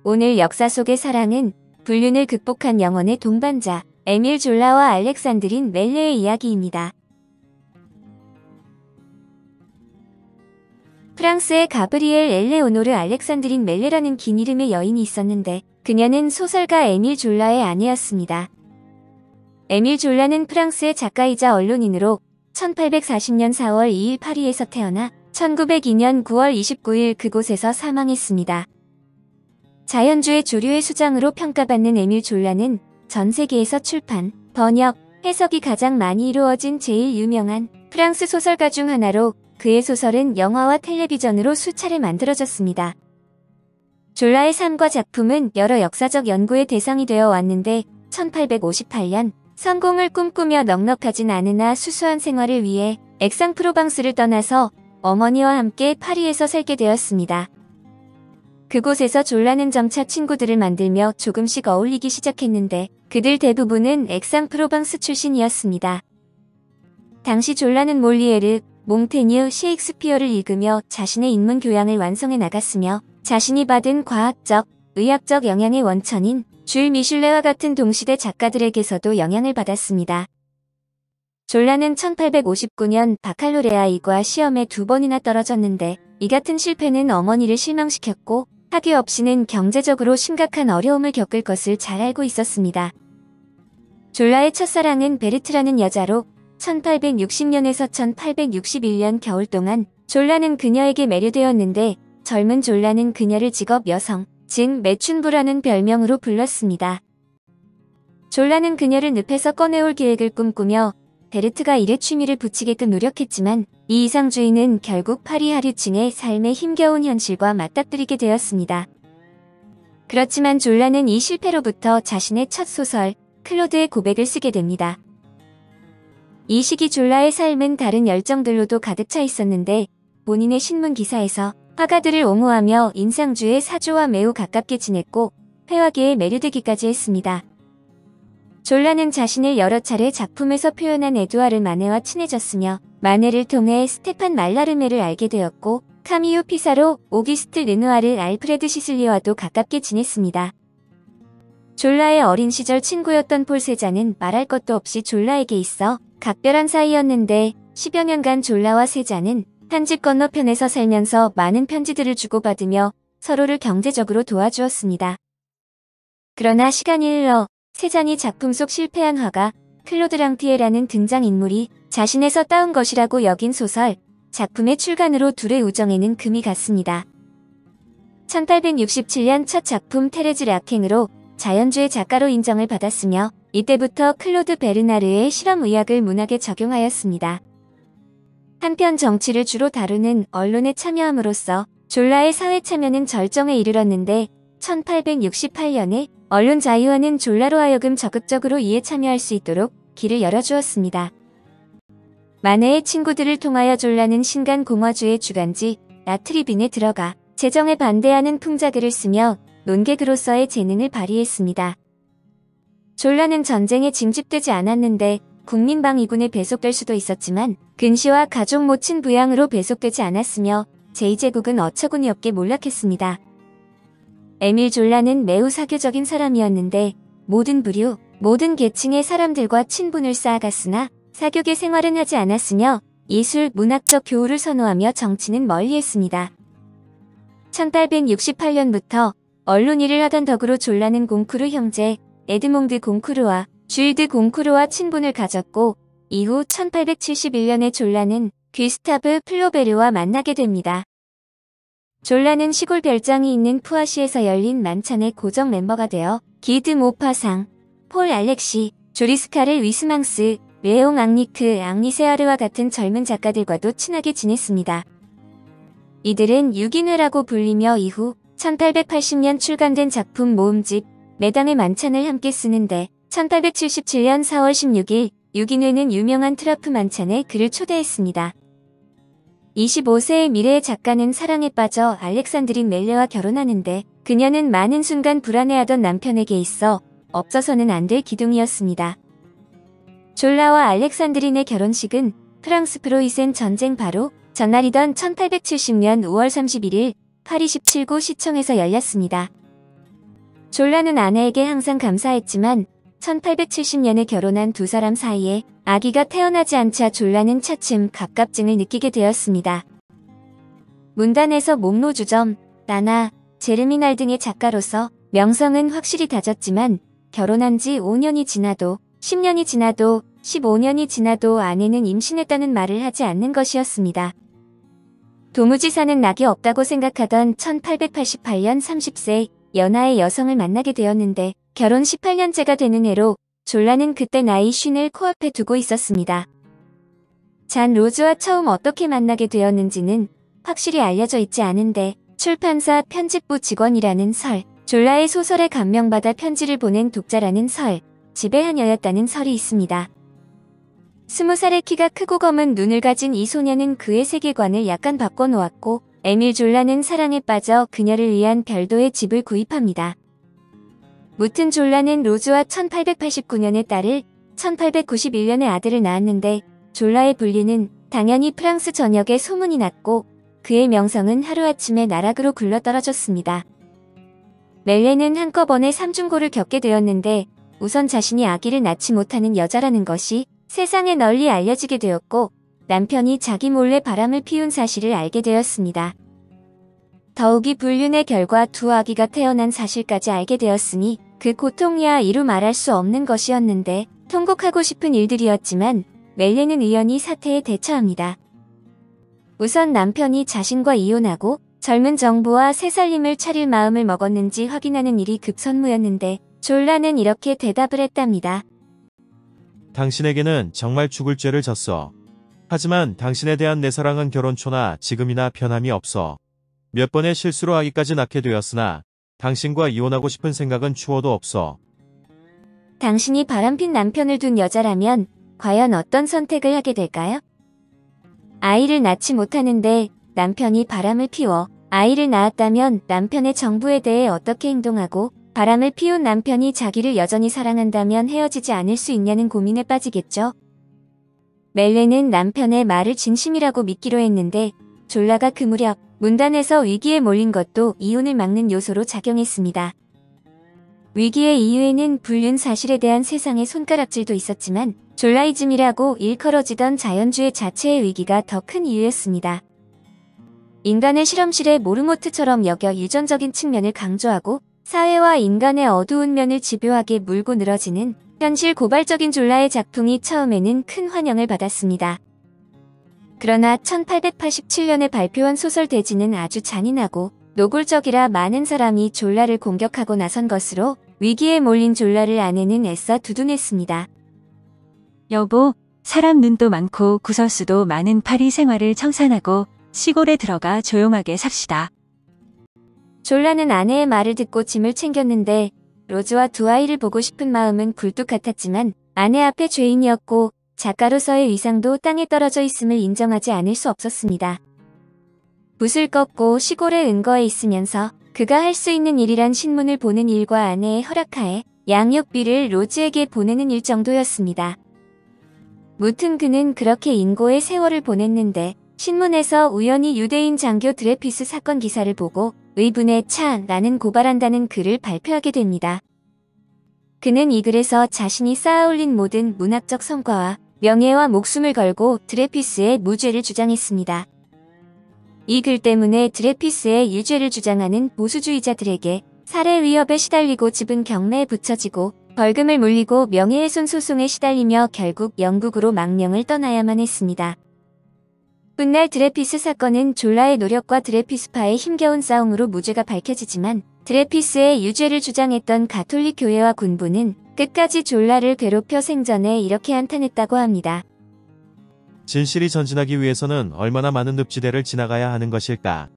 오늘 역사 속의 사랑은 불륜을 극복한 영혼의 동반자 에밀 졸라와 알렉산드린 멜레의 이야기입니다. 프랑스에 가브리엘 엘레오노르 알렉산드린 멜레라는 긴 이름의 여인이 있었는데 그녀는 소설가 에밀 졸라의 아내였습니다. 에밀 졸라는 프랑스의 작가이자 언론인으로 1840년 4월 2일 파리에서 태어나 1902년 9월 29일 그곳에서 사망했습니다. 자연주의 조류의 수장으로 평가받는 에밀 졸라는 전 세계에서 출판, 번역, 해석이 가장 많이 이루어진 제일 유명한 프랑스 소설가 중 하나로 그의 소설은 영화와 텔레비전으로 수차례 만들어졌습니다. 졸라의 삶과 작품은 여러 역사적 연구의 대상이 되어 왔는데 1858년 성공을 꿈꾸며 넉넉하진 않으나 수수한 생활을 위해 액상프로방스를 떠나서 어머니와 함께 파리에서 살게 되었습니다. 그곳에서 졸라는 점차 친구들을 만들며 조금씩 어울리기 시작했는데 그들 대부분은 액상프로방스 출신이었습니다. 당시 졸라는 몰리에르, 몽테뉴, 셰익스피어를 읽으며 자신의 인문 교양을 완성해 나갔으며 자신이 받은 과학적, 의학적 영향의 원천인 줄 미슐레와 같은 동시대 작가들에게서도 영향을 받았습니다. 졸라는 1859년 바칼로레아이과 시험에 2번이나 떨어졌는데 이 같은 실패는 어머니를 실망시켰고 학위 없이는 경제적으로 심각한 어려움을 겪을 것을 잘 알고 있었습니다. 졸라의 첫사랑은 베르트라는 여자로 1860년에서 1861년 겨울 동안 졸라는 그녀에게 매료되었는데 젊은 졸라는 그녀를 직업 여성, 즉 매춘부라는 별명으로 불렀습니다. 졸라는 그녀를 늪에서 꺼내올 계획을 꿈꾸며 베르트가 일에 취미를 붙이게끔 노력했지만 이 이상주의는 결국 파리 하류층의 삶에 힘겨운 현실과 맞닥뜨리게 되었습니다. 그렇지만 졸라는 이 실패로부터 자신의 첫 소설 클로드의 고백을 쓰게 됩니다. 이 시기 졸라의 삶은 다른 열정들로도 가득 차 있었는데 본인의 신문 기사에서 화가들을 옹호하며 인상주의 사조와 매우 가깝게 지냈고 회화계에 매료되기까지 했습니다. 졸라는 자신을 여러 차례 작품에서 표현한 에두아르 마네와 친해졌으며 마네를 통해 스테판 말라르메를 알게 되었고 카미유 피사로, 오기스트 르누아르, 알프레드 시슬리와도 가깝게 지냈습니다. 졸라의 어린 시절 친구였던 폴 세자는 말할 것도 없이 졸라에게 있어 각별한 사이였는데 10여 년간 졸라와 세자는 한 집 건너편에서 살면서 많은 편지들을 주고받으며 서로를 경제적으로 도와주었습니다. 그러나 시간이 흘러 세잔이 작품 속 실패한 화가 클로드 랑티에라는 등장인물이 자신에서 따온 것이라고 여긴 소설, 작품의 출간으로 둘의 우정에는 금이 갔습니다. 1867년 첫 작품 테레즈 락행으로 자연주의 작가로 인정을 받았으며 이때부터 클로드 베르나르의 실험의학을 문학에 적용하였습니다. 한편 정치를 주로 다루는 언론에 참여함으로써 졸라의 사회 참여는 절정에 이르렀는데 1868년에 언론 자유화는 졸라로 하여금 적극적으로 이에 참여할 수 있도록 길을 열어주었습니다. 마네의 친구들을 통하여 졸라는 신간 공화주의 주간지 라트리빈에 들어가 제정에 반대하는 풍자글을 쓰며 논객으로서의 재능을 발휘했습니다. 졸라는 전쟁에 징집되지 않았는데 국민방위군에 배속될 수도 있었지만 근시와 가족 모친 부양으로 배속되지 않았으며 제2제국은 어처구니 없게 몰락했습니다. 에밀 졸라는 매우 사교적인 사람이었는데 모든 부류, 모든 계층의 사람들과 친분을 쌓아갔으나 사교계 생활은 하지 않았으며 예술, 문학적 교우를 선호하며 정치는 멀리했습니다. 1868년부터 언론 일을 하던 덕으로 졸라는 공쿠르 형제 에드몽드 공쿠르와 쥘드 공쿠르와 친분을 가졌고 이후 1871년에 졸라는 귀스타브 플로베르와 만나게 됩니다. 졸라는 시골 별장이 있는 푸아시에서 열린 만찬의 고정 멤버가 되어 기드 모파상, 폴 알렉시, 조리스카를 위스망스, 레옹 앙리크, 앙리세아르와 같은 젊은 작가들과도 친하게 지냈습니다. 이들은 유기뇌라고 불리며 이후 1880년 출간된 작품 모음집 매당의 만찬을 함께 쓰는데 1877년 4월 16일 유기뇌는 유명한 트러프 만찬에 그를 초대했습니다. 25세의 미래의 작가는 사랑에 빠져 알렉산드린 멜레와 결혼하는데 그녀는 많은 순간 불안해하던 남편에게 있어 없어서는 안 될 기둥이었습니다. 졸라와 알렉산드린의 결혼식은 프랑스 프로이센 전쟁 바로 전날이던 1870년 5월 31일 파리 17구 시청에서 열렸습니다. 졸라는 아내에게 항상 감사했지만 1870년에 결혼한 두 사람 사이에 아기가 태어나지 않자 졸라는 차츰 갑갑증을 느끼게 되었습니다. 문단에서 목로주점, 나나, 제르미날 등의 작가로서 명성은 확실히 다졌지만 결혼한 지 5년이 지나도 10년이 지나도 15년이 지나도 아내는 임신했다는 말을 하지 않는 것이었습니다. 도무지 사는 낙이 없다고 생각하던 1888년 30세 연하의 여성을 만나게 되었는데 결혼 18년째가 되는 해로 졸라는 그때 나이 50을 코앞에 두고 있었습니다. 잔 로즈와 처음 어떻게 만나게 되었는지는 확실히 알려져 있지 않은데 출판사 편집부 직원이라는 설, 졸라의 소설에 감명받아 편지를 보낸 독자라는 설, 집의 하녀였다는 설이 있습니다. 20살의 키가 크고 검은 눈을 가진 이 소녀는 그의 세계관을 약간 바꿔놓았고 에밀 졸라는 사랑에 빠져 그녀를 위한 별도의 집을 구입합니다. 무튼 졸라는 로즈와 1889년에 딸을 1891년에 아들을 낳았는데 졸라의 분리는 당연히 프랑스 전역에 소문이 났고 그의 명성은 하루아침에 나락으로 굴러떨어졌습니다. 멜레는 한꺼번에 삼중고를 겪게 되었는데 우선 자신이 아기를 낳지 못하는 여자라는 것이 세상에 널리 알려지게 되었고 남편이 자기 몰래 바람을 피운 사실을 알게 되었습니다. 더욱이 불륜의 결과 두 아기가 태어난 사실까지 알게 되었으니 그 고통이야 이루 말할 수 없는 것이었는데 통곡하고 싶은 일들이었지만 멜레는 의연히 사태에 대처합니다. 우선 남편이 자신과 이혼하고 젊은 정부와 새 살림을 차릴 마음을 먹었는지 확인하는 일이 급선무였는데 졸라는 이렇게 대답을 했답니다. 당신에게는 정말 죽을 죄를 졌어. 하지만 당신에 대한 내 사랑은 결혼 초나 지금이나 변함이 없어. 몇 번의 실수로 아기까지 낳게 되었으나 당신과 이혼하고 싶은 생각은 추워도 없어. 당신이 바람핀 남편을 둔 여자라면 과연 어떤 선택을 하게 될까요? 아이를 낳지 못하는데 남편이 바람을 피워 아이를 낳았다면 남편의 정부에 대해 어떻게 행동하고 바람을 피운 남편이 자기를 여전히 사랑한다면 헤어지지 않을 수 있냐는 고민에 빠지겠죠. 멜레는 남편의 말을 진심이라고 믿기로 했는데 졸라가 그 무렵 문단에서 위기에 몰린 것도 이혼을 막는 요소로 작용했습니다. 위기의 이유에는 불륜 사실에 대한 세상의 손가락질도 있었지만 졸라이즘이라고 일컬어지던 자연주의 자체의 위기가 더 큰 이유였습니다. 인간을 실험실의 모르모트처럼 여겨 유전적인 측면을 강조하고 사회와 인간의 어두운 면을 집요하게 물고 늘어지는 현실 고발적인 졸라의 작품이 처음에는 큰 환영을 받았습니다. 그러나 1887년에 발표한 소설 대지는 아주 잔인하고 노골적이라 많은 사람이 졸라를 공격하고 나선 것으로 위기에 몰린 졸라를 아내는 애써 두둔했습니다. 여보, 사람 눈도 많고 구설수도 많은 파리 생활을 청산하고 시골에 들어가 조용하게 삽시다. 졸라는 아내의 말을 듣고 짐을 챙겼는데 로즈와 두 아이를 보고 싶은 마음은 굴뚝 같았지만 아내 앞에 죄인이었고 작가로서의 위상도 땅에 떨어져 있음을 인정하지 않을 수 없었습니다. 붓을 꺾고 시골에 은거에 있으면서 그가 할 수 있는 일이란 신문을 보는 일과 아내의 허락하에 양육비를 로즈에게 보내는 일 정도였습니다. 무튼 그는 그렇게 인고의 세월을 보냈는데 신문에서 우연히 유대인 장교 드레피스 사건 기사를 보고 의분에 차 나는 고발한다는 글을 발표하게 됩니다. 그는 이 글에서 자신이 쌓아올린 모든 문학적 성과와 명예와 목숨을 걸고 드레피스의 무죄를 주장했습니다. 이 글 때문에 드레피스의 유죄를 주장하는 보수주의자들에게 살해 위협에 시달리고 집은 경매에 붙여지고 벌금을 물리고 명예훼손 소송에 시달리며 결국 영국으로 망명을 떠나야만 했습니다. 훗날 드레피스 사건은 졸라의 노력과 드레피스파의 힘겨운 싸움으로 무죄가 밝혀지지만 드레피스의 유죄를 주장했던 가톨릭 교회와 군부는 끝까지 졸라를 괴롭혀 생전에 이렇게 한탄했다고 합니다. 진실이 전진하기 위해서는 얼마나 많은 늪지대를 지나가야 하는 것일까?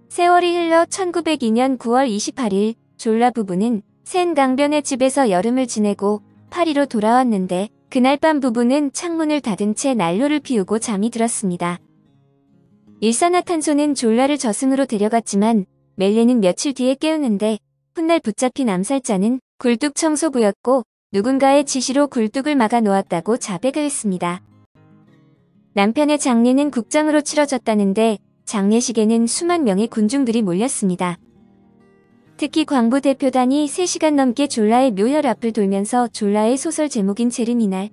세월이 흘러 1902년 9월 28일 졸라 부부는 센 강변의 집에서 여름을 지내고 파리로 돌아왔는데 그날 밤 부부는 창문을 닫은 채 난로를 피우고 잠이 들었습니다. 일산화탄소는 졸라를 저승으로 데려갔지만 멜레는 며칠 뒤에 깨우는데 훗날 붙잡힌 암살자는 굴뚝 청소부였고 누군가의 지시로 굴뚝을 막아 놓았다고 자백을 했습니다. 남편의 장례는 국장으로 치러졌다는데 장례식에는 수만 명의 군중들이 몰렸습니다. 특히 광부 대표단이 3시간 넘게 졸라의 묘혈 앞을 돌면서 졸라의 소설 제목인 제르미날을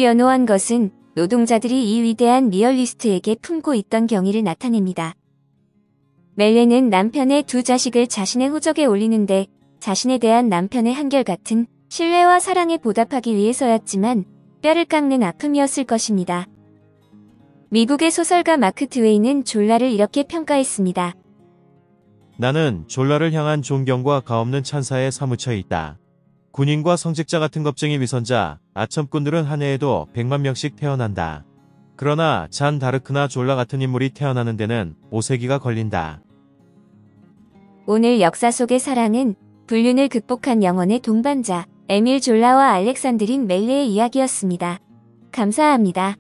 연호한 것은 노동자들이 이 위대한 리얼리스트에게 품고 있던 경의를 나타냅니다. 멜레는 남편의 2 자식을 자신의 호적에 올리는데 자신에 대한 남편의 한결같은 신뢰와 사랑에 보답하기 위해서였지만 뼈를 깎는 아픔이었을 것입니다. 미국의 소설가 마크 트웨인은 졸라를 이렇게 평가했습니다. 나는 졸라를 향한 존경과 가없는 찬사에 사무쳐 있다. 군인과 성직자 같은 겁쟁이 위선자, 아첨꾼들은 한 해에도 100만 명씩 태어난다. 그러나 잔 다르크나 졸라 같은 인물이 태어나는 데는 5세기가 걸린다. 오늘 역사 속의 사랑은 불륜을 극복한 영혼의 동반자 에밀 졸라와 알렉산드린 멜레의 이야기였습니다. 감사합니다.